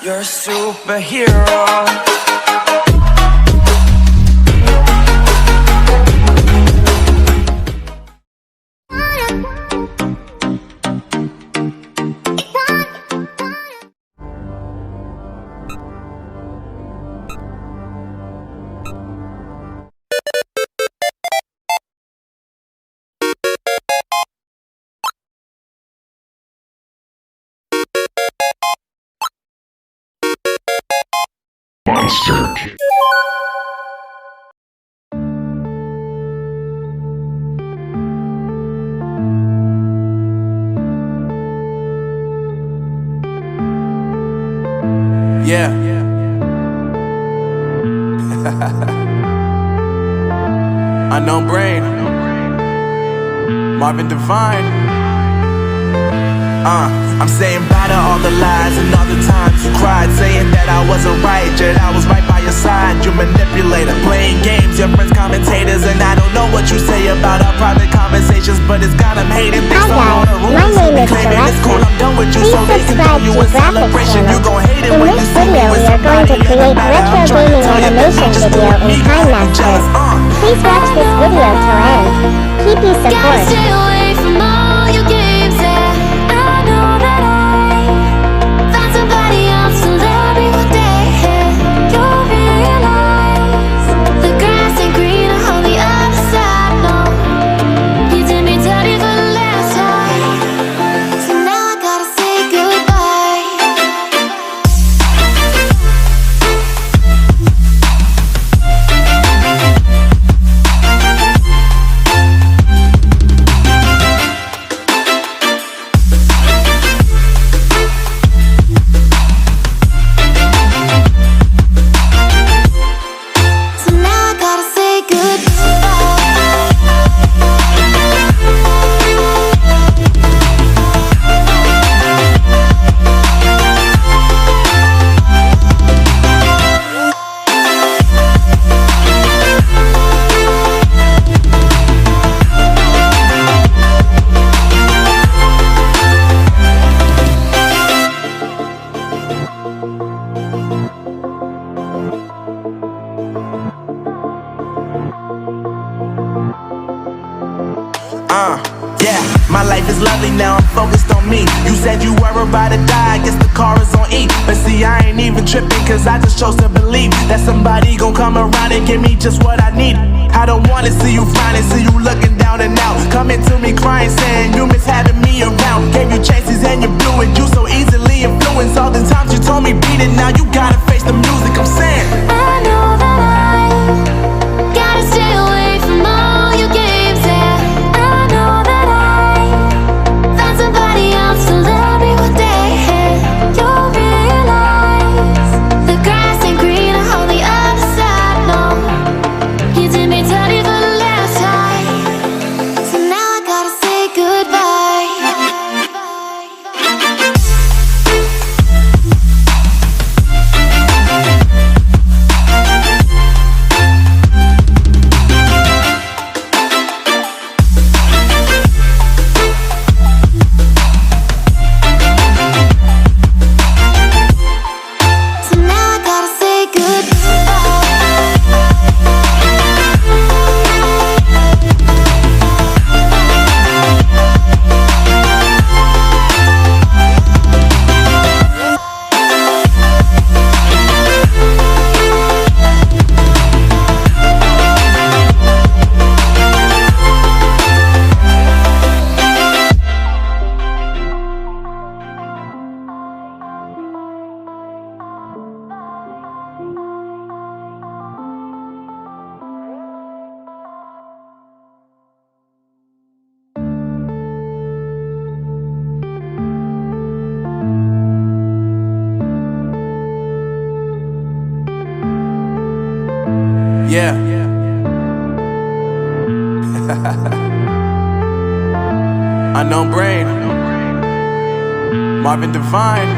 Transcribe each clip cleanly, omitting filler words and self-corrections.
You're a superhero. Monster. Yeah. Unknown brain. Marvin Divine. I'm saying bye to all the lies and all the times you cried, saying that I wasn't right, yet I was right by your side. You manipulator, playing games, your friends commentators, and I don't know what you say about our private conversations, but it's got them hating. Hi guys, my name is ₦ᵤᵣ. Please subscribe to Graphics channel. In this video we are going to create retro gaming animation video in KINEMASTER. Please watch this video till end. Keep your support. Yeah, my life is lovely now, I'm focused on me. You said you were about to die, I guess the car is on E. But see, I ain't even tripping, cause I just chose to believe that somebody gon' come around and give me just what I need. I don't wanna see you finding, see you looking down and out, coming to me crying, saying you miss having me around. Gave you chances and you blew it, you so easily influenced. All the times you told me beat it, now you gotta face the music. I'm saying I know that I gotta stay away from all your games, yeah. I know that I found somebody else to love me one day, yeah. You'll realize the grass ain't greener on the other side, no. You did me dirty for the last time, so now I gotta say goodbye. yeah. Unknown brain. Marvin Divine.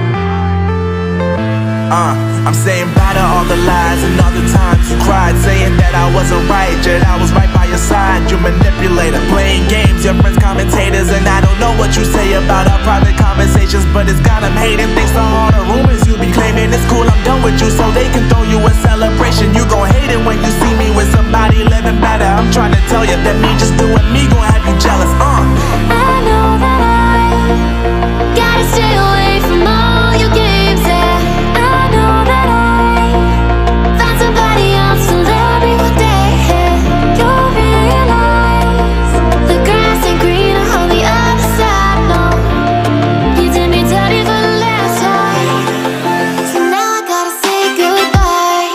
I'm saying bye to all the lies and all the times you cried, saying that I wasn't right, yet I was right by your side. You manipulator, playing games, your friends commentators, and I don't know what you say about our private conversations, but it's got them hating thanks to all the rumors you be claiming claiming it's cool, I'm done with you, so they can throw you a celebration. You gon' hate it when you see me with somebody living better. I'm trying to tell you that me just doing me gon' have you jealous. I know that I gotta stay away from all your games, yeah. I know that I found somebody else to love me one day. You'll realize the grass ain't greener on the other side, no. You did me dirty for the last time, so now I gotta say goodbye.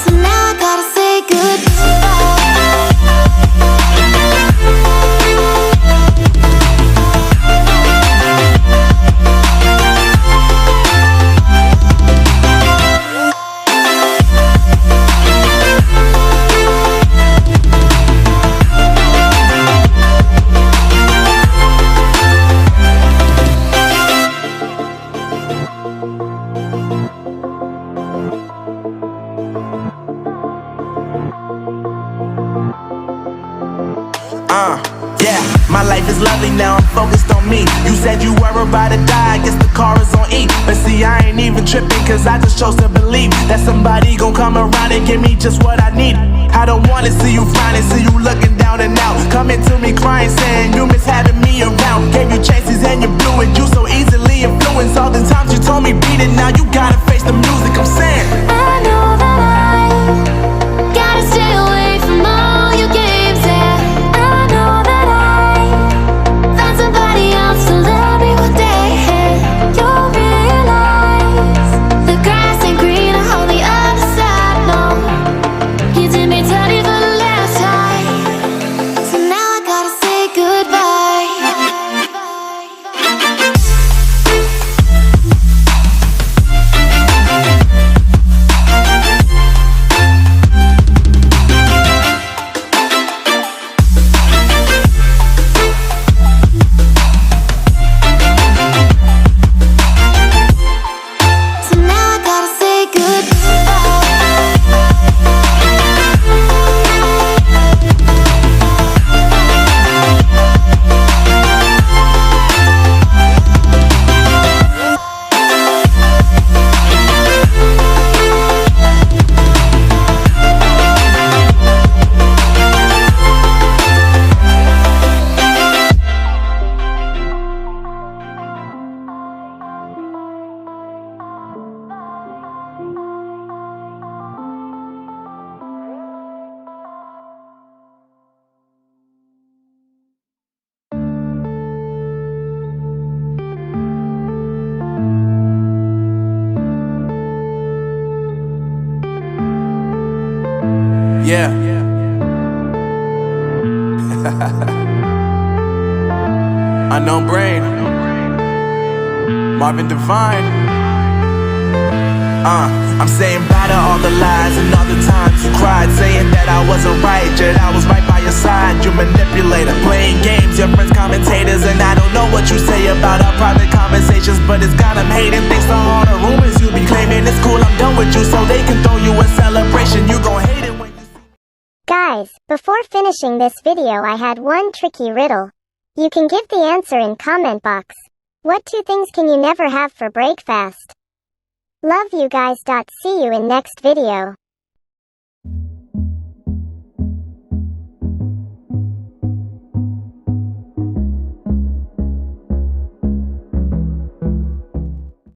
So now I gotta say goodbye. Yeah, my life is lovely now, I'm focused on me. You said you were about to die, I guess the car is on E. But see, I ain't even tripping, cause I just chose to believe that somebody gon' come around and give me just what I need. I don't wanna see you frowning, see you looking down and out, coming to me crying, saying you miss having me around. Gave you chances and you blew it, you so easily influenced. All the times you told me beat it, now you gotta face the music, I'm saying I know that I gotta stay away from all your games, yeah. I know that I found somebody else to love me one day. You'll realize the grass ain't greener on the other side, no. You did me dirty for the last time, so now I gotta say goodbye. So now I gotta say goodbye. yeah. Unknown Brain, Marvin Divine. I'm saying bye to all the lies and all the times you cried, saying that I wasn't right, yet I was right by your side. You manipulator, playing games, your friends commentators, and I don't know what you say about our private conversations, but it's got them hating. Thanks to all the rumors you be claiming it's cool, I'm done with you, so they can throw you a celebration. You gon' hate it when you see. Guys, before finishing this video I had one tricky riddle. You can give the answer in comment box. What two things can you never have for breakfast? Love you guys. See you in next video.